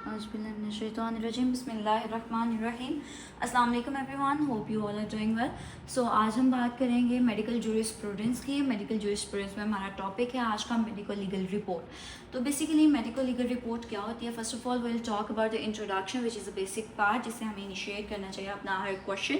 बिस्मिल्लाहिर्रहमानिर्रहीम बिस्मिल्लाहिर्रहमानिर्रहीम अस्सलाम वालेकुम everyone, hope you all are doing well. So आज हम बात करेंगे मेडिकल जूरिस्प्रूडेंस की। मेडिकल जूरिस्प्रूडेंस में हमारा टॉपिक है आज का मेडिकल लीगल रिपोर्ट। तो बेसिकली मेडिकल लीगल रिपोर्ट क्या होती है? First of all will talk about the introduction which is a basic part जिससे हमें इनिशिएट करना चाहिए अपना हर क्वेश्चन।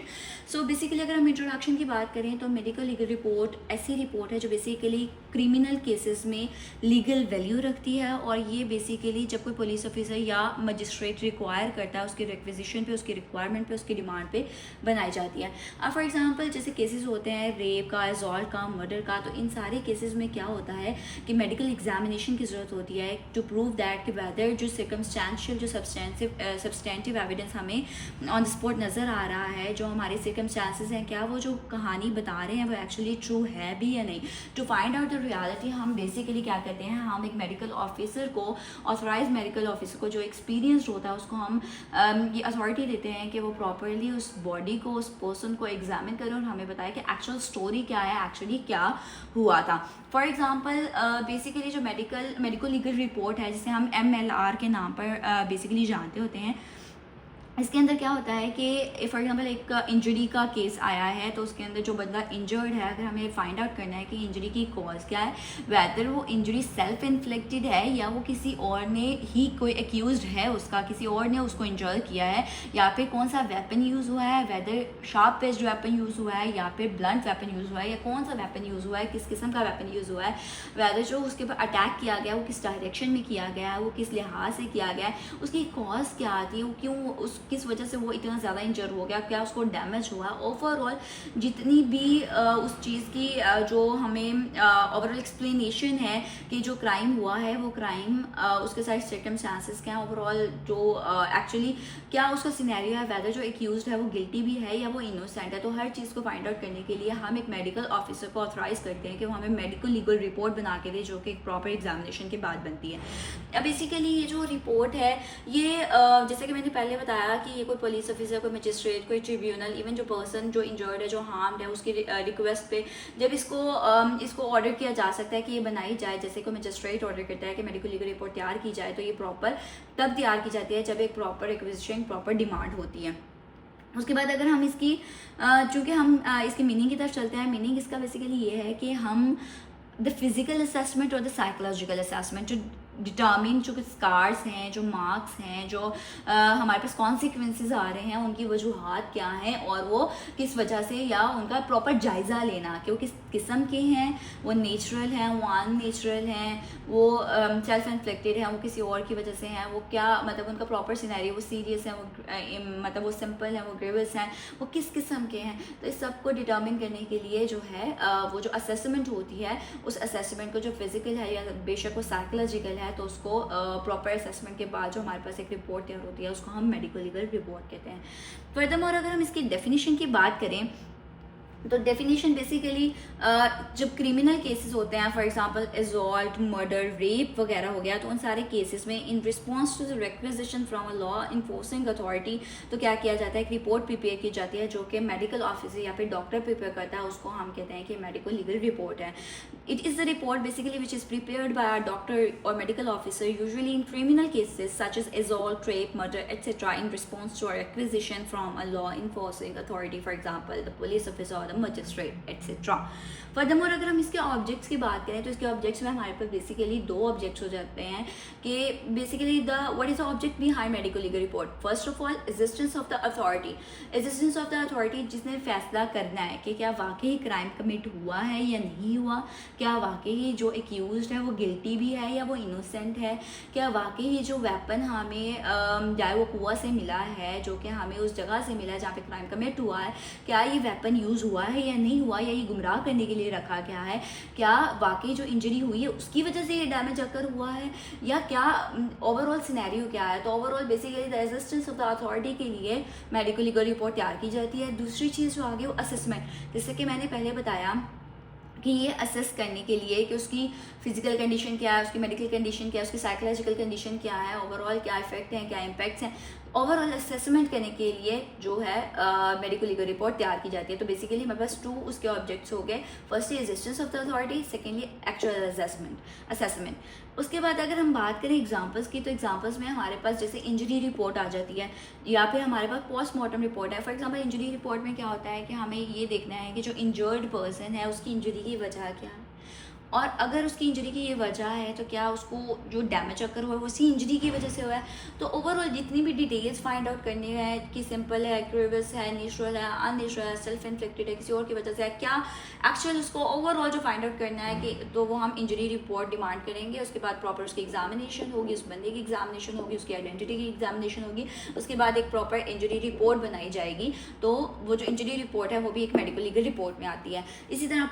सो बेसिकली अगर हम इंट्रोडक्शन की बात करें तो मेडिकल लीगल रिपोर्ट ऐसी रिपोर्ट है जो बेसिकली क्रिमिनल केसेस में लीगल वैल्यू रखती है, और ये बेसिकली जब कोई पुलिस ऑफिसर या मजिस्ट्रेट रिक्वायर करता है उसकी रिक्विजिशन पे, उसकी रिक्वायरमेंट पे, उसकी डिमांड पे बनाई जाती है। अब फॉर एग्जांपल जैसे केसेस होते हैं रेप का, असॉल्ट का, मर्डर का, तो इन सारे केसेस में क्या होता है कि मेडिकल एग्जामिनेशन की ज़रूरत होती है टू प्रूव दैट कि वेदर जो सर्कमस्टेंशियल जो सब्सटेंटिव एविडेंस हमें ऑन द स्पॉट नज़र आ रहा है, जो हमारे सर्कमस्टेंसेस हैं, क्या वो जो कहानी बता रहे हैं वो एक्चुअली ट्रू है भी या नहीं। To find out the reality हम बेसिकली क्या करते हैं, हम एक मेडिकल ऑफिसर को, ऑथराइज मेडिकल ऑफिसर को जो एक्सपीरियंस होता है उसको हम ये अथॉरिटी देते हैं कि वो प्रॉपरली उस बॉडी को, उस पर्सन को एग्जामिन करें और हमें बताए कि एक्चुअल स्टोरी क्या है, एक्चुअली क्या हुआ था। फॉर एग्जांपल बेसिकली जो मेडिकल लीगल रिपोर्ट है जिसे हम MLR के नाम पर बेसिकली जानते होते हैं, इसके अंदर क्या होता है कि फॉर एग्जांपल एक इंजरी का केस आया है तो उसके अंदर जो बंदा इंजर्ड है, अगर हमें फाइंड आउट करना है कि इंजरी की कॉज क्या है, वेदर वो इंजरी सेल्फ इन्फ्लिक्टेड है या वो किसी और ने ही, कोई एक्यूज्ड है उसका, किसी और ने उसको इंजर किया है, या फिर कौन सा वेपन यूज़ हुआ है, whether sharp edged weapon use हुआ है या फिर ब्लंट वेपन यूज़ हुआ है, या कौन सा वेपन यूज़ हुआ है, किस किस्म का वेपन यूज़ हुआ है, वेदर जो उसके ऊपर अटैक किया गया वो किस डायरेक्शन में किया गया है, वो किस लिहाज से किया गया है, उसकी कॉज क्या आती है, वो क्यों, उस किस वजह से वो इतना ज़्यादा इंजर हो गया, क्या उसको डैमेज हुआ। ओवरऑल जितनी भी उस चीज़ की जो हमें ओवरऑल एक्सप्लेनेशन है कि जो क्राइम हुआ है वो क्राइम उसके साथ सर्कमस्टेंसेस क्या हैं, ओवरऑल जो एक्चुअली क्या उसका सिनेरियो है, वेदर जो एक्यूज्ड है वो गिल्टी भी है या वो इनोसेंट है। तो हर चीज़ को फाइंड आउट करने के लिए हम एक मेडिकल ऑफिसर को ऑथराइज करते हैं कि वो हमें मेडिकल लीगल रिपोर्ट बना के दे, जो कि एक प्रॉपर एग्जामिनेशन के बाद बनती है। अब बेसिकली ये जो रिपोर्ट है ये जैसे कि मैंने पहले बताया कि ये कोई पुलिस ऑफिसर, कोई मजिस्ट्रेट, कोई ट्रिब्यूनल, इवन जो पर्सन जो इंजर्ड है, जो हार्म्ड है, उसकी रिक्वेस्ट पे जब इसको ऑर्डर किया जा सकता है कि ये बनाई जाए, जैसे कोई मजिस्ट्रेट ऑर्डर करता है कि मेडिकल लीगल रिपोर्ट तैयार की जाए, तो ये प्रॉपर तब तैयार की जाती है जब एक प्रॉपर रिक्वेजिशन, प्रॉपर डिमांड होती है। उसके बाद अगर हम इसकी चूँकि हम इसकी मीनिंग की तरफ चलते हैं, मीनिंग इसका बेसिकली ये है कि हम द फिजिकल असेसमेंट और द साइकोलॉजिकल असेसमेंट जो डिटर्मिन, जो स्कार्स हैं, जो मार्क्स हैं, जो हमारे पास कॉन्सिक्वेंसेस आ रहे हैं, उनकी वजूहात क्या हैं और वो किस वजह से, या उनका प्रॉपर जायज़ा लेना कि वो किस किस्म के हैं, वो नेचुरल हैं, वो अननेचुरल हैं, वो सेल्फ इन्फ्लिक्टेड हैं, वो किसी और की वजह से हैं, वो क्या मतलब उनका प्रॉपर सिनेरियो, वो सीरियस है, वो मतलब वो सिंपल है, वो ग्रेवियस हैं, वो किस किस्म के हैं। तो इस सब को डिटर्मिन करने के लिए जो है वो जो असेसमेंट होती है, उस असेसमेंट को जो फिजिकल है या बेशक वो साइकोलॉजिकल है, तो उसको प्रॉपर असेसमेंट के बाद जो हमारे पास एक रिपोर्ट तैयार होती है उसको हम मेडिकल लीगल रिपोर्ट कहते हैं। फर्दरमोर अगर हम इसकी डेफिनेशन की बात करें तो डेफिनेशन बेसिकली जब क्रिमिनल केसेस होते हैं, for example assault, murder, rape वगैरह हो गया, तो उन सारे केसेस में in response to the requisition from a law enforcing authority तो क्या किया जाता है, एक रिपोर्ट प्रिपेयर की जाती है जो कि मेडिकल ऑफिसर या फिर डॉक्टर प्रिपेयर करता है, उसको हम कहते हैं कि मेडिकल लीगल रिपोर्ट है। It is the report basically which is prepared by a doctor और medical officer usually in criminal cases such as assault, rape, murder etcetera in response to a requisition from a law enforcing authority, for example the police officer, magistrate etcetera. Furthermore अगर हम इसके objects की बात करें तो इसके objects में हमारे पास बेसिकली दो ऑब्जेक्ट्स हो जाते हैं कि basically the what is the object behind medical legal report. First of all existence of the authority, existence of the authority जिसने फैसला करना है कि क्या वाकई क्राइम कमिट हुआ है या नहीं हुआ, क्या वाकई जो एक्यूज्ड है वो गिल्टी भी है या वो इनोसेंट है, क्या वाकई जो वेपन हमें चाहे वो कुआं से मिला है, जो कि हमें उस जगह से मिला है जहाँ पे क्राइम कमिट हुआ है, क्या ये वेपन यूज़ हुआ है या नहीं हुआ, या ये गुमराह करने के लिए रखा गया है, क्या वाकई जो इंजरी हुई है उसकी वजह से ये डैमेज अकर हुआ है, या क्या ओवरऑल सिनेरियो क्या है। तो overall basically the existence of the authority के लिए मेडिकल लीगल रिपोर्ट तैयार की जाती है। दूसरी चीज़ जो आ गई वो असेसमेंट, जैसे कि मैंने पहले बताया कि ये असेस करने के लिए कि उसकी फिजिकल कंडीशन क्या है, उसकी मेडिकल कंडीशन क्या है, उसकी साइकोलॉजिकल कंडीशन क्या है, ओवरऑल क्या इफेक्ट हैं, क्या इम्पैक्ट्स हैं, ओवरऑल असेसमेंट करने के लिए जो है मेडिकल लीगल रिपोर्ट तैयार की जाती है। तो बेसिकली हमारे पास टू उसके ऑब्जेक्ट्स हो गए, firstly existence of the authority, secondly actual assessment. उसके बाद अगर हम बात करें एग्जांपल्स की, तो एग्जांपल्स में हमारे पास जैसे इंजरी रिपोर्ट आ जाती है या फिर हमारे पास पोस्टमार्टम रिपोर्ट है। फॉर एग्जांपल इंजरी रिपोर्ट में क्या होता है कि हमें ये देखना है कि जो इंजर्ड पर्सन है उसकी इंजरी की वजह क्या है, और अगर उसकी इंजरी की ये वजह है तो क्या उसको जो डैमेज अकर हुआ है वो उसी इंजरी की वजह से हुआ है। तो ओवरऑल जितनी भी डिटेल्स फाइंड आउट करनी है कि सिंपल है, ग्रेवियस है, नेचुरल है, अननेचुरल है, सेल्फ इन्फ्लिक्टेड है, किसी और की वजह से है, क्या एक्चुअल उसको ओवरऑल जो फाइंड आउट करना है कि तो वो हम इंजरी रिपोर्ट डिमांड करेंगे। उसके बाद प्रॉपर उसकी एग्जामिनेशन होगी, उस बंदे की एग्जामिनेशन होगी, उसकी आइडेंटिटी की एग्जामिनेशन होगी, उसके बाद एक प्रॉपर इंजरी रिपोर्ट बनाई जाएगी। तो वो जो इंजरी रिपोर्ट है वो भी एक मेडिकल लीगल रिपोर्ट में आती है। इसी तरह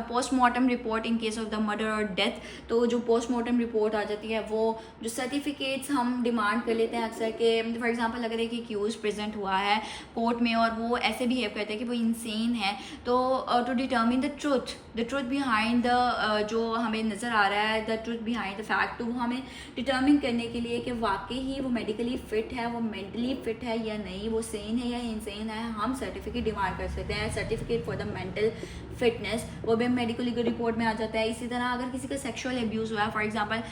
postmortem report in case of the murder और डेथ, तो जो पोस्टमार्टम रिपोर्ट आ जाती है वो जो सर्टिफिकेट्स हम डिमांड कर लेते हैं अक्सर के, फॉर एग्जांपल अगर एक एक्यूज प्रेजेंट हुआ है कोर्ट में और वो ऐसे बिहेव करते हैं कि वो इंसेन है, तो to determine the truth behind the जो हमें नज़र आ रहा है, the truth behind the fact, तो वो हमें डिटर्मिन करने के लिए कि वाकई ही वो मेडिकली फिट है, वो मेंटली फिट है या नहीं, वो सेन है या इंसेन है, हम सर्टिफिकेट डिमांड कर सकते हैं, certificate for the mental fitness, वो भी मेडिकल लीगल रिपोर्ट में आ जाता है। इसी तरह अगर किसी का सेक्सुअल एब्यूज़ हुआ है, फॉर एग्जांपल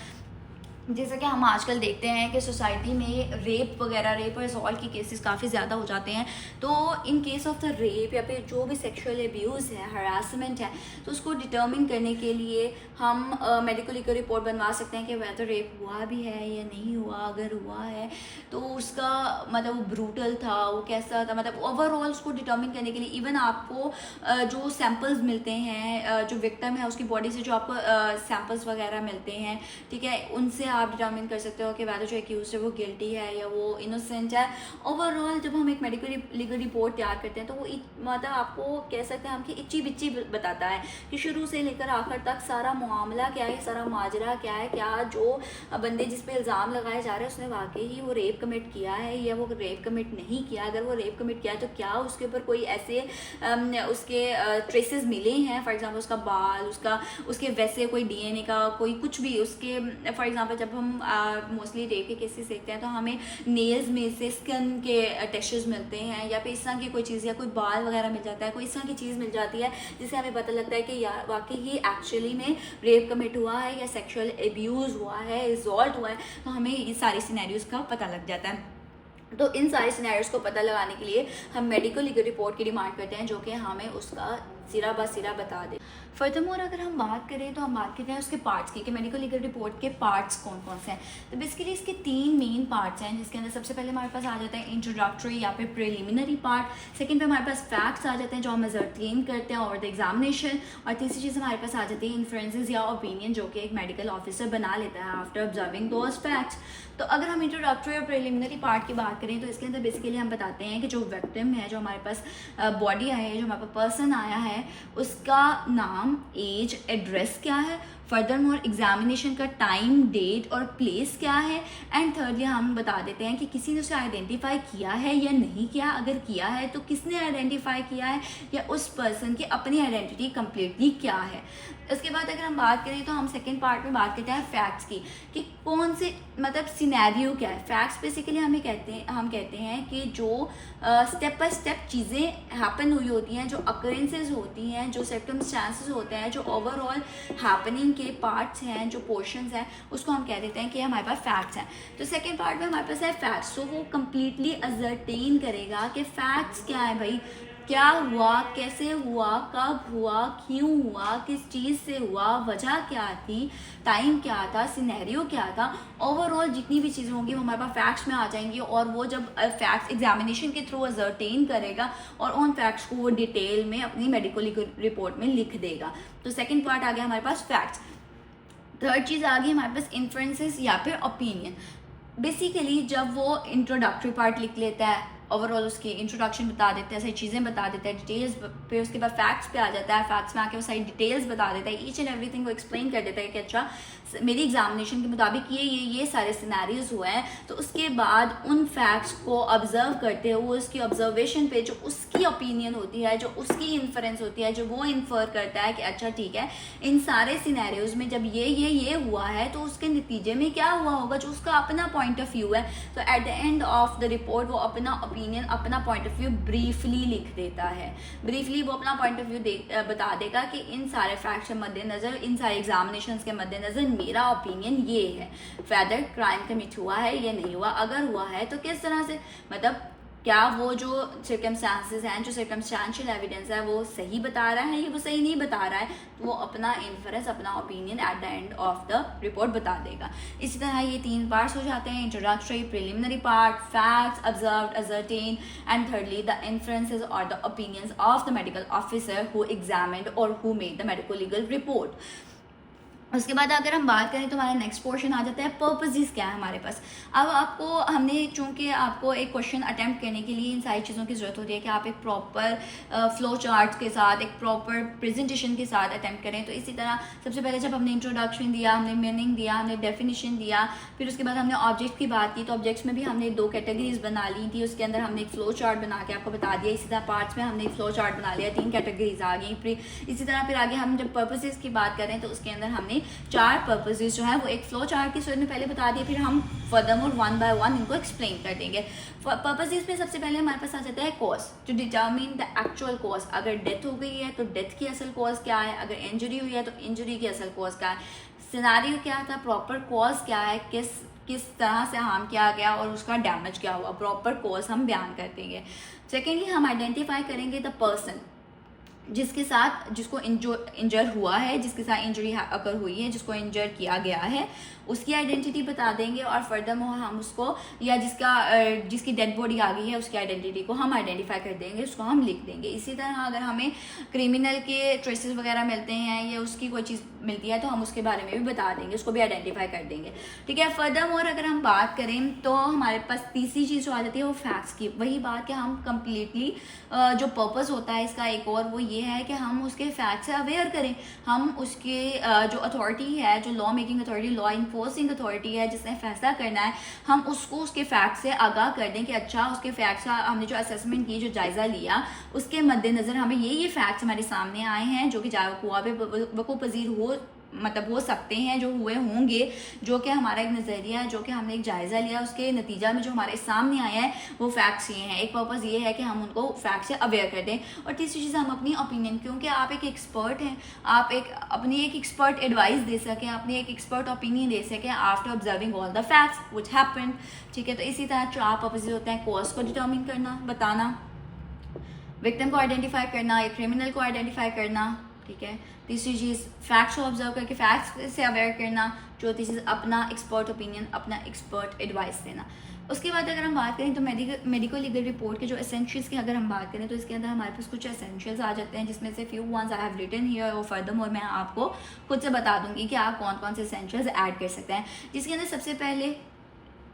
जैसा कि हम आजकल देखते हैं कि सोसाइटी में रेप और असॉल्ट के केसेस काफ़ी ज़्यादा हो जाते हैं, तो in case of the rape या फिर जो भी सेक्सुअल एब्यूज़ है, हरासमेंट है, तो उसको डिटर्मिन करने के लिए हम मेडिकल लीगल रिपोर्ट बनवा सकते हैं कि वह तो रेप हुआ भी है या नहीं हुआ, अगर हुआ है तो उसका मतलब वो ब्रूटल था, वो कैसा था, मतलब ओवरऑल उसको डिटर्मिन करने के लिए इवन आपको जो सैम्पल्स मिलते हैं, जो विक्टिम है उसकी बॉडी से जो आपको सैम्पल्स वगैरह मिलते हैं, ठीक है, उनसे आप डिटर्मिन कर सकते हो कि वह जो एक्यूज है वो गिल्टी है या वो इनोसेंट है। ओवरऑल जब हम एक मेडिकल लीगल रिपोर्ट तैयार करते हैं तो वो मतलब आपको कह सकते हैं हम कि इच्ची बिच्ची बताता है कि शुरू से लेकर आखिर तक सारा मामला क्या है, सारा माजरा क्या है, क्या जो बंदे जिस पे इल्ज़ाम लगाए जा रहे हैं उसने वाकई ही वो रेप कमिट किया है या वो रेप कमिट नहीं किया, अगर वो रेप कमिट किया है तो क्या उसके ऊपर कोई ऐसे उसके ट्रेसेस मिले हैं, फॉर एग्जाम्पल उसका बाल, उसके वैसे कोई DNA का कोई कुछ भी उसके, फॉर एग्जांपल जब हम मोस्टली रेप के केसेस देखते हैं तो हमें नेल्स में से स्किन के टेस्ट्स मिलते हैं या फिर इस तरह की कोई चीज़ या कोई बाल वगैरह मिल जाता है, कोई इस तरह की चीज़ मिल जाती है जिससे हमें पता लगता है कि यार वाकई ही एक्चुअली में रेप कमिट हुआ है या सेक्सुअल एब्यूज़ हुआ है, असॉल्ट हुआ है, तो हमें ये सारी सिनेरियोज़ का पता लग जाता है। तो इन सारे सिनेरियोज़ को पता लगाने के लिए हम मेडिकल लीगल रिपोर्ट की डिमांड करते हैं जो कि हमें उसका सिरा ब सिरा बता दे। फर्दरमोर अगर हम बात करें तो हम बात करते हैं उसके पार्ट्स की कि मेडिकल लीगल रिपोर्ट के पार्ट्स कौन कौन से हैं। तो बेसिकली इसके 3 मेन पार्ट्स हैं, जिसके अंदर सबसे पहले हमारे पास आ जाता है इंट्रोडक्टरी या फिर प्रिलिमिनरी पार्ट, सेकंड पे हमारे पास फैक्ट्स आ जाते हैं जो हम असर्टेन करते हैं और द एग्जामिनेशन, और तीसरी चीज़ हमारे पास आ जाती है इन्फ्रेंसेस या ओपिनियन जो कि एक मेडिकल ऑफिसर बना लेता है आफ्टर ऑब्जर्विंग दोज फैक्ट्स। तो अगर हम इंट्रोडक्टरी और प्रिलिमिनरी पार्ट की बात करें तो इसके अंदर बेसिकली हम बताते हैं कि जो विक्टिम है, जो हमारे पास बॉडी आई है, जो हमारे पास पर्सन आया है, उसका नाम, एज, एड्रेस क्या है, फर्दरमोर एग्जामिनेशन का टाइम, डेट और प्लेस क्या है, एंड थर्डली हम बता देते हैं कि किसी ने उसे आइडेंटिफाई किया है या नहीं किया, अगर किया है तो किसने आइडेंटिफाई किया है या उस पर्सन की अपनी आइडेंटिटी कम्प्लीटली क्या है। इसके बाद अगर हम बात करें तो हम सेकेंड पार्ट में बात करते हैं फैक्ट्स की कि कौन से मतलब सिनेरियो क्या है। फैक्ट्स बेसिकली हम कहते हैं कि जो स्टेप बाय स्टेप चीज़ें हैपन हुई होती हैं, जो अकरेंसेस होती हैं, जो सर्कमस्टांसेस होते हैं, जो ओवरऑल हैपनिंग के पार्ट्स हैं, जो पोर्शंस हैं, उसको हम कह देते हैं कि हमारे पास फैक्ट्स हैं। तो सेकेंड पार्ट में हमारे पास है फैक्ट्स, तो वो कम्प्लीटली असर्टेन करेगा कि फैक्ट्स क्या है भाई, क्या हुआ, कैसे हुआ, कब हुआ, क्यों हुआ, किस चीज़ से हुआ, वजह क्या थी, टाइम क्या था, सिनेरियो क्या था, ओवरऑल जितनी भी चीज़ें होंगी वो हमारे पास फैक्ट्स में आ जाएंगी और वो जब फैक्ट्स एग्जामिनेशन के थ्रू असर्टेन करेगा और उन फैक्ट्स को वो डिटेल में अपनी मेडिकल रिपोर्ट में लिख देगा। तो सेकेंड पार्ट आ गया हमारे पास फैक्ट्स। थर्ड चीज़ आ गई हमारे पास इन्फ्रेंसेस या फिर ओपिनियन। बेसिकली जब वो इंट्रोडक्टरी पार्ट लिख लेता है, ओवरऑल उसकी इंट्रोडक्शन बता देते हैं, सारी चीज़ें बता देते हैं, डिटेल्स पे, उसके बाद फैक्ट्स पे आ जाता है, फैक्ट्स में आके वो सारी डिटेल्स बता देता है, ईच एंड एवरीथिंग को एक्सप्लेन कर देता है कि अच्छा मेरी एग्जामिनेशन के मुताबिक ये सारे सिनेरियोज हुए हैं। तो उसके बाद उन फैक्ट्स को ऑब्जर्व करते हुए उसकी ऑब्जर्वेशन पे जो उसकी ओपिनियन होती है, जो उसकी इन्फरेंस होती है, जो वो इन्फर करता है कि अच्छा ठीक है इन सारे सिनेरियोज में जब ये हुआ है तो उसके नतीजे में क्या हुआ होगा, जो उसका अपना पॉइंट ऑफ व्यू है। तो at the end of the report वो अपना ओपिनियन, अपना पॉइंट ऑफ व्यू ब्रीफली लिख देता है। ब्रीफली वो अपना पॉइंट ऑफ व्यू बता देगा कि इन सारे फैक्ट्स के मद्देनज़र, इन सारे एग्जामिनेशन के मद्देनज़र मेरा ओपिनियन ये है, वेदर क्राइम कमिट हुआ है या नहीं हुआ, अगर हुआ है तो किस तरह से, मतलब क्या वो जो सर्कमस्टांसेस हैं, जो सर्कमस्टांशियल एविडेंस है वो सही बता रहा है या वो सही नहीं बता रहा है, तो वो अपना इन्फरेंस, अपना opinion at the end of the report बता देगा। इसी तरह ये 3 पार्ट्स हो जाते हैं, introductory, preliminary part, facts observed, ascertain, and thirdly the inferences और the opinions of the medical officer who examined और who made the medico legal report. उसके बाद अगर हम बात करें तो हमारा नेक्स्ट पोर्शन आ जाता है पर्पसेस क्या है हमारे पास। अब आपको हमने, चूंकि आपको एक क्वेश्चन अटेम्प्ट करने के लिए इन सारी चीज़ों की ज़रूरत होती है कि आप एक प्रॉपर फ्लो चार्ट के साथ, एक प्रॉपर प्रेजेंटेशन के साथ अटेम्प्ट करें। तो इसी तरह सबसे पहले जब हमने इंट्रोडक्शन दिया, हमने मीनिंग दिया, हमने डेफिनेशन दिया, फिर उसके बाद हमने ऑब्जेक्ट की बात की। तो ऑब्जेक्ट्स में भी हमने 2 कैटेगरीज बना ली थी, उसके अंदर हमने एक फ्लो चार्ट बना के आपको बता दिया। इसी तरह पार्ट्स में हमने एक फ्लो चार्ट बना लिया, 3 कैटेगरीज आ गई। इसी तरह फिर आगे हम जब पर्पसेस की बात करें तो उसके अंदर हमने 4 पर्पसेस जो है वो एक फ्लो चार्ट की सूरत में पहले बता दिए, फिर हम फर्दरमोर 1 बाय 1 इनको एक्सप्लेन कर देंगे। पर्पसेस में सबसे पहले हमारे पास आ जाता है cause, to determine the actual cause. अगर डेथ हो गई है तो डेथ की असल कॉज क्या है, अगर इंजरी हुई है तो इंजरी की असल कॉज क्या है, सिनेरियो क्या था, प्रॉपर कॉज क्या है, किस तरह से हार्म किया गया और उसका डैमेज क्या हुआ, प्रॉपर कॉज हम बयान कर देंगे। सेकेंडली हम आइडेंटिफाई करेंगे द पर्सन जिसको इंजर हुआ है, जिसके साथ इंजरी अकर हुई है, जिसको इंजर किया गया है, उसकी आइडेंटिटी बता देंगे। और फर्दरमोर हम उसको, या जिसकी डेड बॉडी आ गई है उसकी आइडेंटिटी को हम आइडेंटिफाई कर देंगे, उसको हम लिख देंगे। इसी तरह अगर हमें क्रिमिनल के ट्रेसेस वगैरह मिलते हैं या उसकी कोई चीज़ मिलती है तो हम उसके बारे में भी बता देंगे, उसको भी आइडेंटिफाई कर देंगे। ठीक है। फर्दरमोर अगर हम बात करें तो हमारे पास तीसरी चीज़ जो आ जाती है वो फैक्ट्स की। वही बात कि हम कम्प्लीटली जो पर्पस होता है इसका एक और, वो ये है कि हम उसके फैक्ट से अवेयर करें। हम उसके जो अथॉरिटी है, जो law making authority, law enforcing authority है, जिसने फैसला करना है, हम उसको उसके फैक्ट से आगाह कर दें कि अच्छा उसके फैक्ट्स, हमने जो असेसमेंट की, जो जायज़ा लिया, उसके मद्देनज़र हमें ये फैक्ट्स हमारे सामने आए हैं जो कि वक़ूअ पज़ीर हो सकते हैं, जो हुए होंगे, जो कि हमारा एक नज़रिया है, जो कि हमने एक जायज़ा लिया, उसके नतीजा में जो हमारे सामने आया है वो फैक्ट्स ये हैं। एक पर्पज़ ये है कि हम उनको फैक्ट से अवेयर कर दें। और तीसरी चीज़ हम अपनी ओपिनियन, क्योंकि आप एक एक्सपर्ट हैं, आप अपनी एक एक्सपर्ट एडवाइस दे सकें, अपनी एक एक्सपर्ट ओपिनियन दे सकें after observing all the facts which happened. ठीक है। तो इसी तरह 4 पर्पसेस होते हैं, कॉज को डिटर्मिन करना, बताना, विक्टिम को आइडेंटिफाई करना, एक क्रिमिनल को आइडेंटिफाई करना। ठीक है। तीसरी चीज़ फैक्ट्स को ऑब्जर्व करके फैक्ट्स से अवेयर करना। चौथी चीज़ अपना एक्सपर्ट ओपिनियन, अपना एक्सपर्ट एडवाइस देना। उसके बाद अगर हम बात करें तो मेडिको लीगल रिपोर्ट के जो एसेंशियल्स की अगर हम बात करें तो इसके अंदर हमारे पास कुछ एसेंशियल्स आ जाते हैं, जिसमें से few ones I have written here और फर्दरमोर मैं आपको खुद से बता दूंगी कि आप कौन कौन से एसेंशियल्स ऐड कर सकते हैं। जिसके अंदर सबसे पहले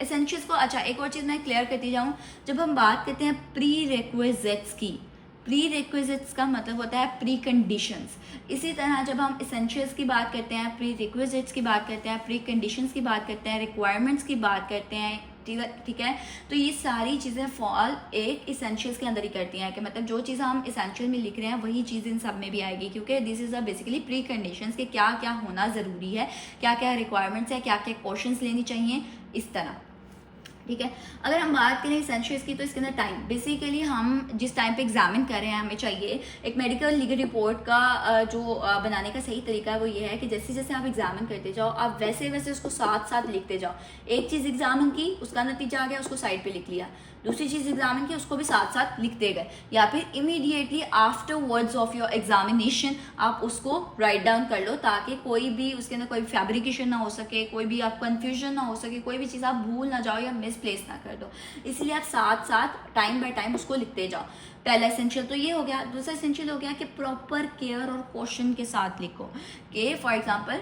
एसेंशियल्स को, अच्छा एक और चीज़ मैं क्लियर करती जाऊँ, जब हम बात करते हैं प्री रिक्विजिट्स की, प्री रिक्विजिट्स का मतलब होता है प्री कंडीशंस। इसी तरह जब हम एसेंशियल्स की बात करते हैं, प्री रिक्विजिट्स की बात करते हैं, प्री कंडीशंस की बात करते हैं, रिक्वायरमेंट्स की बात करते हैं, ठीक है, तो ये सारी चीज़ें फॉल एक एसेंशियल्स के अंदर ही करती हैं, कि मतलब जो चीज़ हम एसेंशियल में लिख रहे हैं वही चीज़ इन सब में भी आएगी, क्योंकि this is a basically pre conditions के क्या क्या होना ज़रूरी है, क्या क्या रिक्वायरमेंट्स है, क्या क्या क्वेश्चंस लेनी चाहिए, इस तरह। ठीक है। अगर हम बात करें एसेंशियल्स की तो इसके अंदर टाइम, बेसिकली हम जिस टाइम पे एग्जामिन कर रहे हैं, हमें चाहिए एक मेडिकल लीगल रिपोर्ट का जो बनाने का सही तरीका है वो ये है कि जैसे जैसे आप एग्जामिन करते जाओ, आप वैसे वैसे उसको साथ साथ लिखते जाओ। एक चीज़ एग्जामिन की, उसका नतीजा आ गया, उसको साइड पे लिख लिया, दूसरी चीज़ एग्जामिन की, उसको भी साथ साथ लिखते गए, या फिर immediately after words of your examination आप उसको राइट डाउन कर लो, ताकि कोई भी उसके अंदर कोई फैब्रिकेशन ना हो सके, कोई भी आप कन्फ्यूजन ना हो सके, कोई भी चीज़ आप भूल ना जाओ या मिसप्लेस ना कर दो। इसलिए आप साथ साथ टाइम बाय टाइम उसको लिखते जाओ। पहला एसेंशियल तो ये हो गया। दूसरा एसेंशियल हो गया कि प्रॉपर केयर और क्वेश्चन के साथ लिखो। कि फॉर एग्जांपल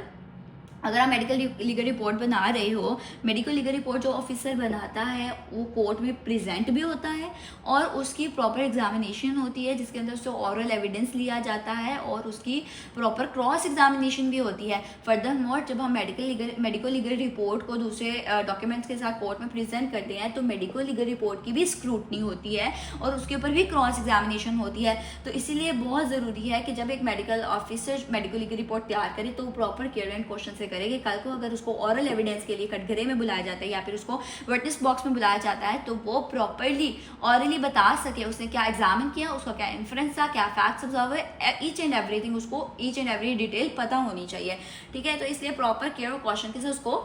अगर आप मेडिकल लीगल रिपोर्ट बना रहे हो, मेडिकल लीगल रिपोर्ट जो ऑफिसर बनाता है वो कोर्ट में प्रेजेंट भी होता है और उसकी प्रॉपर एग्जामिनेशन होती है, जिसके अंदर उससे ऑरल एविडेंस लिया जाता है और उसकी प्रॉपर क्रॉस एग्जामिनेशन भी होती है। फर्दरमोर जब हम मेडिकल लीगल रिपोर्ट को दूसरे डॉक्यूमेंट्स के साथ कोर्ट में प्रेजेंट करते हैं तो मेडिकल लीगल रिपोर्ट की भी स्क्रूटनी होती है और उसके ऊपर भी क्रॉस एग्जामिनेशन होती है। तो इसीलिए बहुत ज़रूरी है कि जब एक medical officer medical legal report तैयार करे तो वो प्रॉपर केयर एंड क्वेश्चन से करे कि कल को अगर उसको ऑरल एविडेंस के लिए कटघरे में बुलाया जाता है या फिर उसको विटनेस बॉक्स में बुलाया जाता है तो वो प्रॉपरली ऑरली बता सके उसने क्या एग्जामिन किया, उसका क्या इन्फ्रेंस था, क्या फैक्ट्स ऑब्जर्व है, ईच एंड एवरीथिंग उसको ईच एंड एवरी डिटेल पता होनी चाहिए। ठीक है, तो इसलिए प्रॉपर केयर और कॉशन के साथ उसको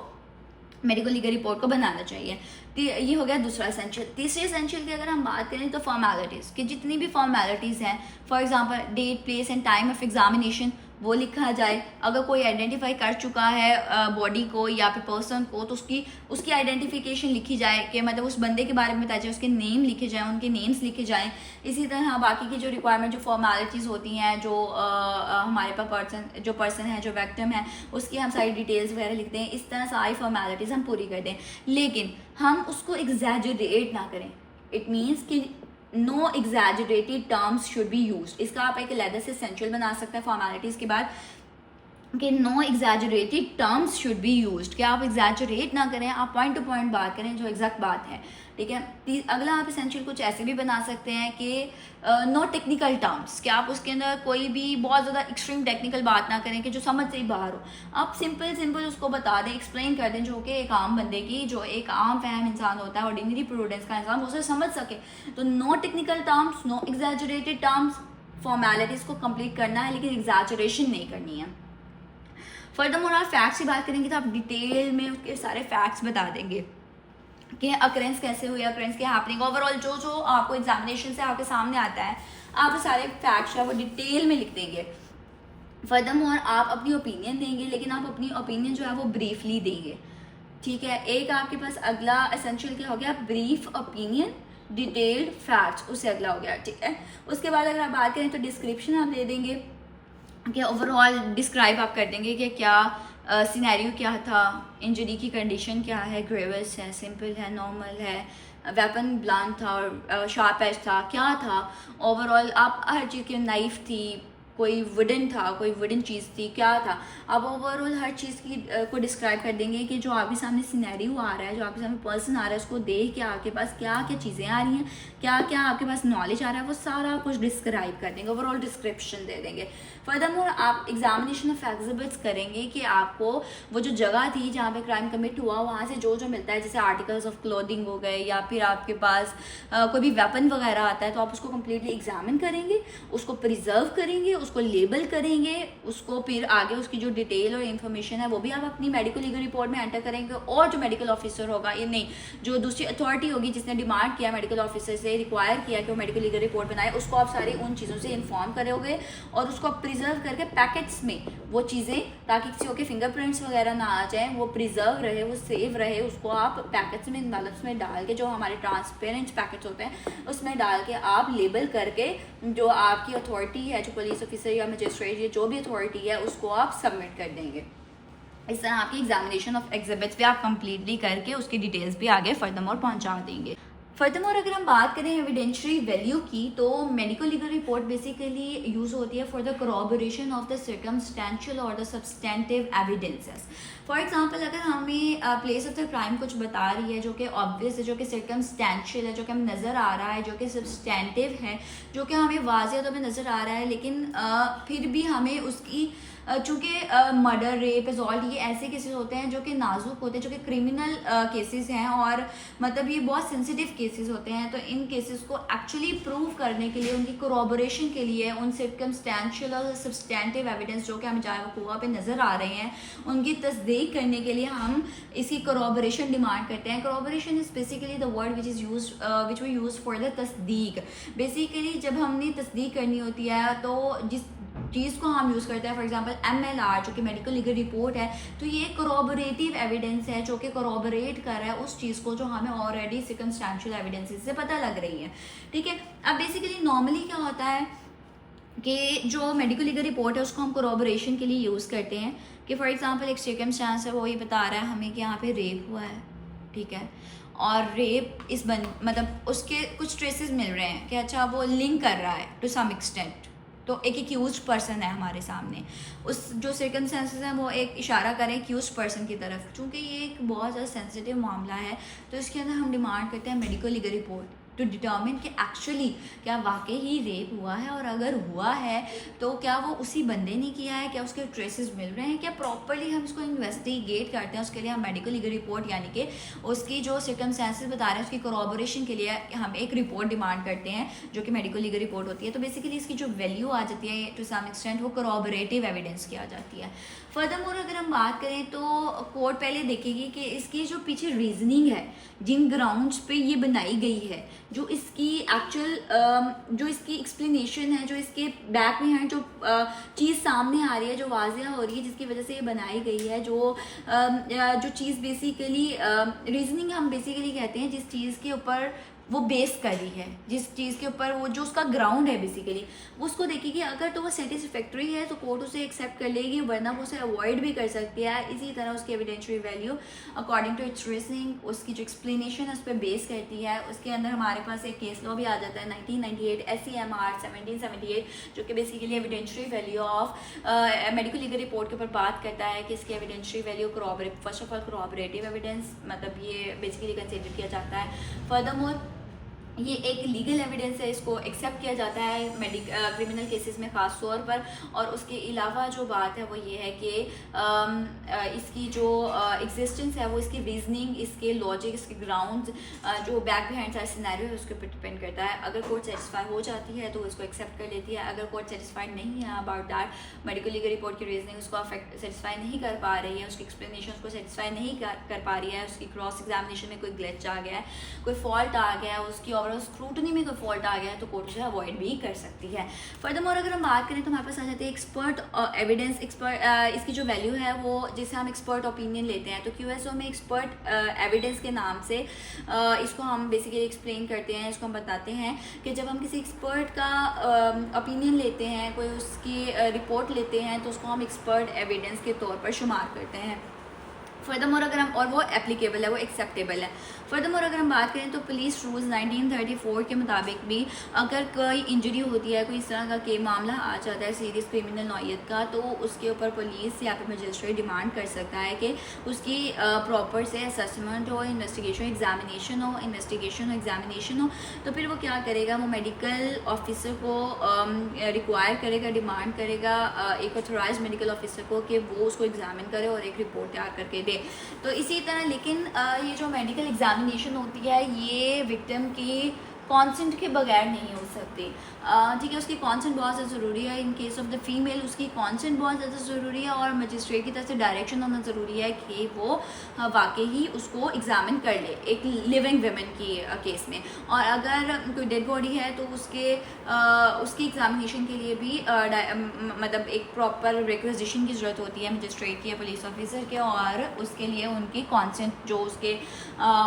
मेडिकल लीगल रिपोर्ट को बनाना चाहिए। ये हो गया दूसरा एसेंशियल। तीसरी एसेंशियल की अगर हम बात करें तो फॉर्मेलिटीज़ कि जितनी भी फॉर्मेलिटीज़ हैं, for example date, place and time of examination, वो लिखा जाए। अगर कोई आइडेंटिफाई कर चुका है बॉडी को या फिर पर्सन को तो उसकी आइडेंटिफिकेशन लिखी जाए कि मतलब उस बंदे के बारे में बताया जाए, उसके नेम लिखे जाएँ, उनके नेम्स लिखे जाएँ। इसी तरह बाकी की जो रिक्वायरमेंट, जो फॉर्मेलिटीज़ होती हैं, जो हमारे पास जो पर्सन है, जो विक्टिम है, उसकी हम सारी डिटेल्स वगैरह लिखते हैं। इस तरह सारी फॉर्मेलिटीज़ हम पूरी कर दें, लेकिन हम उसको एग्जैजरेट ना करें। इट मीन्स कि no exaggerated terms should be used. इसका आप एक अलग से एसेंशियल बना सकते हैं फॉर्मेलिटीज़ के बाद कि no exaggerated terms should be used, कि आप एग्जैजरेट ना करें, आप पॉइंट टू पॉइंट बात करें जो एग्जैक्ट बात है। ठीक है, अगला आप एसेंशियल कुछ ऐसे भी बना सकते हैं कि नो टेक्निकल टर्म्स, कि आप उसके अंदर कोई भी बहुत ज़्यादा एक्सट्रीम टेक्निकल बात ना करें कि जो समझ से ही बाहर हो। आप सिंपल उसको बता दें, एक्सप्लेन कर दें, जो कि एक आम बंदे की, जो एक आम फहम इंसान होता है, ऑर्डिनरी प्रूडेंस का इंसान, उसे समझ सके। तो no technical terms, no exaggerated terms, formalities को कंप्लीट करना है लेकिन एग्जैजरेशन नहीं करनी है। फर्दरमोर आप फैक्ट्स की बात करेंगे तो आप डिटेल में उसके सारे फैक्ट्स बता देंगे कि अकरेंस कैसे हुई, अकरेंस के हैपनिंग, ओवरऑल जो आपको एग्जामिनेशन से आपके सामने आता है, आप सारे फैक्ट्स वो डिटेल में लिख देंगे। फर्दरमोर आप अपनी ओपिनियन देंगे, लेकिन आप अपनी ओपिनियन जो है वो ब्रीफली देंगे। ठीक है, एक आपके पास अगला एसेंशियल क्या हो गया, ब्रीफ ओपिनियन, डिटेल्ड फैक्ट्स, उससे अगला हो गया। ठीक है, उसके बाद अगर आप बात करें तो डिस्क्रिप्शन आप दे देंगे कि ओवरऑल डिस्क्राइब आप कर देंगे कि क्या सिनेरियो क्या था, इंजरी की कंडीशन क्या है, ग्रेवस है, सिंपल है, नॉर्मल है, वेपन ब्लंट था और शार्प एज था, क्या था ओवरऑल। आप हर चीज़ की, नाइफ थी, कोई वुडन था, कोई वुडन चीज़ थी, क्या था, आप ओवरऑल हर चीज़ की को डिस्क्राइब कर देंगे कि जो आपके सामने सिनेरियो आ रहा है, जो आपके सामने पर्सन आ रहा है, उसको देख के आपके पास क्या क्या चीज़ें आ रही हैं, क्या क्या आपके पास नॉलेज आ रहा है, वो सारा कुछ डिस्क्राइब कर देंगे, ओवरऑल डिस्क्रिप्शन दे देंगे। फर्दरमोर आप एग्जामिनेशन ऑफ एग्जिबिट्स करेंगे कि आपको वो जो जगह थी जहाँ पे क्राइम कमिट हुआ, वहाँ से जो मिलता है, जैसे आर्टिकल्स ऑफ क्लोथिंग हो गए या फिर आपके पास कोई भी वेपन वगैरह आता है, तो आप उसको कम्प्लीटली एग्जामिन करेंगे, उसको प्रिजर्व करेंगे, उसको लेबल करेंगे, उसको फिर आगे उसकी जो डिटेल और इन्फॉर्मेशन है वो भी आप अपनी मेडिकल लीगल रिपोर्ट में एंटर करेंगे। और जो मेडिकल ऑफिसर होगा, ये नहीं, जो दूसरी अथॉरिटी होगी जिसने डिमांड किया मेडिकल ऑफिसर से, रिक्वायर किया कि वो मेडिकल लीगल रिपोर्ट बनाए, उसको आप सारी उन चीज़ों से इन्फॉर्म करोगे और उसको प्रिजर्व करके पैकेट्स में वो चीज़ें, ताकि किसी के फिंगरप्रिंट्स वगैरह ना आ जाए, वो प्रिजर्व रहे, वो सेव रहे, उसको आप पैकेट्स में, एनवेलप्स में डाल के, जो हमारे ट्रांसपेरेंट पैकेट्स होते हैं उसमें डाल के आप लेबल करके जो आपकी अथॉरिटी है, जो पुलिस ऑफिसर या मजिस्ट्रेट या जो भी अथॉरिटी है, उसको आप सबमिट कर देंगे। इस तरह आपकी एग्जामिनेशन ऑफ एग्जिबिट्स भी आप कंप्लीटली करके उसकी डिटेल्स भी आगे फर्दरमोर पहुंचा देंगे। फर्दरमोर अगर हम बात करें एविडेंशियरी वैल्यू की, तो medical legal report basically use होती है for the corroboration of the circumstantial और the substantive evidences. For example, अगर हमें प्लेस ऑफ द क्राइम कुछ बता रही है जो कि ऑब्वियस है, जो कि सर्कमस्टेंशियल है, जो कि हमें नज़र आ रहा है, जो कि सब्सटेंटिव है, जो कि हमें वाज़ेह तौर पे नज़र आ रहा है, लेकिन फिर भी हमें उसकी चूँकि मर्डर, रेप, असॉल्ट, ये ऐसे केसेस होते हैं जो कि नाजुक होते हैं, जो कि क्रिमिनल केसेस हैं और मतलब ये बहुत सेंसिटिव केसेस होते हैं। तो इन केसेस को एक्चुअली प्रूव करने के लिए, उनकी कोरोबोरेशन के लिए, उन सर्कमस्टेंशियल और सब्सटेंटिव एविडेंस जो कि हमें चाहे वकूआ पे नज़र आ रहे हैं, उनकी तस्दीक करने के लिए हम इसकी कोरोबोरेशन डिमांड करते हैं। Corroboration is basically the word which is use which we use for the तस्दीक। बेसिकली जब हमने तस्दीक करनी होती है तो जिस चीज़ को हम यूज़ करते हैं, फॉर एग्जांपल MLR जो कि मेडिकल लीगल रिपोर्ट है, तो ये कोरोबोरेटिव एविडेंस है जो कि कोरोबोरेट कर रहा है उस चीज़ को जो हमें ऑलरेडी सर्कमस्टेंशियल एविडेंसेस से पता लग रही है। ठीक है, अब बेसिकली नॉर्मली क्या होता है कि जो मेडिकल लीगल रिपोर्ट है उसको हम कोरोबोरेशन के लिए यूज़ करते हैं कि फॉर एग्जांपल एक सर्कमस्टेंस है, वो ये बता रहा है हमें कि यहाँ पे रेप हुआ है, ठीक है, और रेप मतलब उसके कुछ ट्रेसेस मिल रहे हैं कि अच्छा वो लिंक कर रहा है टू सम एक्सटेंट, तो एक एक्यूज पर्सन है हमारे सामने, उस जो सर्कमस्टेंसेस हैं वो एक इशारा करें एक्यूज पर्सन की तरफ। चूँकि ये एक बहुत ज़्यादा सेंसिटिव मामला है तो इसके अंदर हम डिमांड करते हैं medical legal report. To determine कि एक्चुअली क्या वाकई ही रेप हुआ है, और अगर हुआ है तो क्या वो उसी बंदे ने किया है, क्या उसके ट्रेसेस मिल रहे हैं, क्या प्रॉपरली हम इसको इन्वेस्टिगेट करते हैं। उसके लिए हम मेडिकल लीगल रिपोर्ट यानी कि उसकी जो सर्कमस्टेंसेस बता रहे हैं उसकी कोरोबोरेशन के लिए हम एक रिपोर्ट डिमांड करते हैं जो कि मेडिकल लीगल रिपोर्ट होती है। तो बेसिकली इसकी जो वैल्यू आ जाती है टू सम एक्सटेंट वो कोरोबोरेटिव एविडेंस की आ जाती है। फर्दरमोर अगर हम बात करें तो कोर्ट पहले देखेगी कि इसकी जो पीछे रीजनिंग है, जिन ग्राउंड्स पे ये बनाई गई है, जो इसकी एक्चुअल जो इसकी एक्सप्लेनेशन है, जो इसके बैक में है, जो चीज़ सामने आ रही है, जो वाजिया हो रही है, जिसकी वजह से ये बनाई गई है, जो चीज़ बेसिकली रीजनिंग हम बेसिकली कहते हैं जिस चीज़ के ऊपर वो बेस करी है, जिस चीज़ के ऊपर वो जो उसका ग्राउंड है बेसिकली वो उसको देखेगी। अगर तो वो सेटिस्फैक्ट्री है तो कोर्ट उसे एक्सेप्ट कर लेगी, वरना वो उसे अवॉइड भी कर सकती है। इसी तरह उसकी evidential value according to its reasoning, उसकी जो एक्सप्लेनेशन है उस पर बेस करती है। उसके अंदर हमारे पास एक केस लॉ भी आ जाता है 1998 SCMR 1778 जो कि basically evidential value of medical legal report के ऊपर बात करता है कि इसकी evidential value first of all corroborative evidence, मतलब ये बेसिकली कंसिडर किया जाता है। फर्दरमोर ये एक लीगल एविडेंस है, इसको एक्सेप्ट किया जाता है क्रिमिनल केसेस में ख़ास तौर पर। और उसके अलावा जो बात है वो ये है कि इसकी जो एग्जिस्टेंस है वो इसकी रीजनिंग, इसके लॉजिक, इसके ग्राउंड्स, जो बैक बिहाइंड सारा सिनेरियो है उसके ऊपर डिपेंड करता है। अगर कोर्ट सेटिस्फाई हो जाती है तो इसको एक्सेप्ट कर लेती है। अगर कोर्ट सेटिस्फाइड नहीं है about that medical legal report की रीजनिंग उसको सेटिस्फाई नहीं कर पा रही है, उसकी एक्सप्लेनेशन उसको सेटिस्फाई नहीं कर पा रही है, उसकी क्रॉस एग्जामिनेशन में कोई ग्लिच आ गया है, कोई फॉल्ट आ गया है, उसकी स्क्रूटनी में कोई फॉल्ट आ गया है तो कोर्ट उसे अवॉइड भी कर सकती है। फर्दरमोर अगर हम बात करें तो हमारे पास आ जाती है एक्सपर्ट एविडेंस। इसकी जो वैल्यू है वो जिसे हम एक्सपर्ट ओपिनियन लेते हैं, तो QSO में एक्सपर्ट एविडेंस के नाम से इसको हम बेसिकली एक्सप्लेन करते हैं। इसको हम बताते हैं कि जब हम किसी एक्सपर्ट का ओपिनियन लेते हैं, कोई उसकी रिपोर्ट लेते हैं, तो उसको हम एक्सपर्ट एविडेंस के तौर पर शुमार करते हैं। फर्दरमोर अगर हम, और वो एप्लीकेबल है, वो एक्सेप्टेबल है। फर्दरमोर अगर हम बात करें तो पुलिस रूल्स 1934 के मुताबिक भी अगर कोई इंजरी होती है, कोई इस तरह का के मामला आ जाता है सीरियस क्रिमिनल नौयत का, तो उसके ऊपर पुलिस या फिर मजिस्ट्रेट डिमांड कर सकता है कि उसकी प्रॉपर से असेसमेंट हो, इन्वेस्टिगेशन हो, एग्जामिनेशन हो। तो फिर वो क्या करेगा, वो मेडिकल ऑफिसर को रिक्वायर करेगा, डिमांड करेगा एक ऑथोराइज मेडिकल ऑफिसर को कि वो उसको एग्जामिन करे और एक रिपोर्ट तैयार करके दे। तो इसी तरह लेकिन ये जो मेडिकल एग्जामिनेशन होती है ये विक्टिम की कॉन्सेंट के बगैर नहीं हो सकती। ठीक है, उसकी कॉन्सेंट बहुत ज़्यादा ज़रूरी है। In case of the female उसकी कॉन्सेंट बहुत ज़्यादा ज़रूरी है और मजिस्ट्रेट की तरफ से डायरेक्शन होना ज़रूरी है कि वो वाकई ही उसको एग्जामिन कर ले एक लिविंग वुमेन की केस में। और अगर कोई डेड बॉडी है तो उसकी एग्जामिनेशन के लिए भी मतलब एक प्रॉपर रिक्वेजिशन की ज़रूरत होती है मजिस्ट्रेट की या पुलिस ऑफिसर के, और उसके लिए उनकी कॉन्सेंट, जो उसके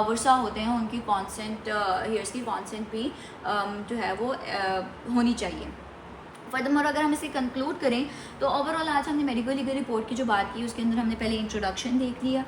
वर्सा होते हैं उनकी कॉन्सेंट, हियर्स की कॉन्सेंट भी जो है वो होनी चाहिए। फर्दरमोर अगर हम इसे कंक्लूड करें तो ओवरऑल आज हमने मेडिकल लीगल रिपोर्ट की जो बात की उसके अंदर हमने पहले इंट्रोडक्शन देख लिया,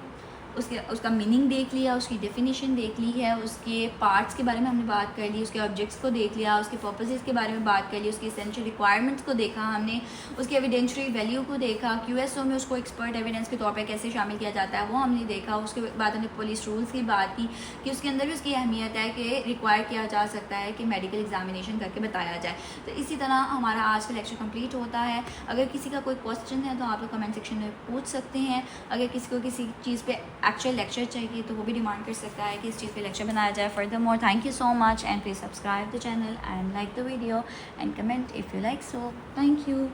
उसका मीनिंग देख लिया, उसकी डेफिनेशन देख ली है, उसके पार्ट्स के बारे में हमने बात कर ली, उसके ऑब्जेक्ट्स को देख लिया, उसके पर्पसेस के बारे में बात कर ली, उसकी एसेंशियल रिक्वायरमेंट्स को देखा हमने, उसकी एविडेंशियल वैल्यू को देखा, QSO में उसको एक्सपर्ट एविडेंस के तौर पर कैसे शामिल किया जाता है वो हमने देखा। उसके बाद हमने पुलिस रूल्स की बात की कि उसके अंदर भी उसकी अहमियत है कि रिक्वायर किया जा सकता है कि मेडिकल एग्जामिनेशन करके बताया जाए। तो इसी तरह हमारा आज का लेक्चर कंप्लीट होता है। अगर किसी का कोई क्वेश्चन है तो आप लोग कमेंट सेक्शन में पूछ सकते हैं। अगर किसी को किसी चीज़ पे एक्चुअल लेक्चर चाहिए तो वो भी डिमांड कर सकता है कि इस चीज़ पे लेक्चर बनाया जाए। Furthermore thank you so much and please subscribe the channel and like the video and comment if you like so. Thank you.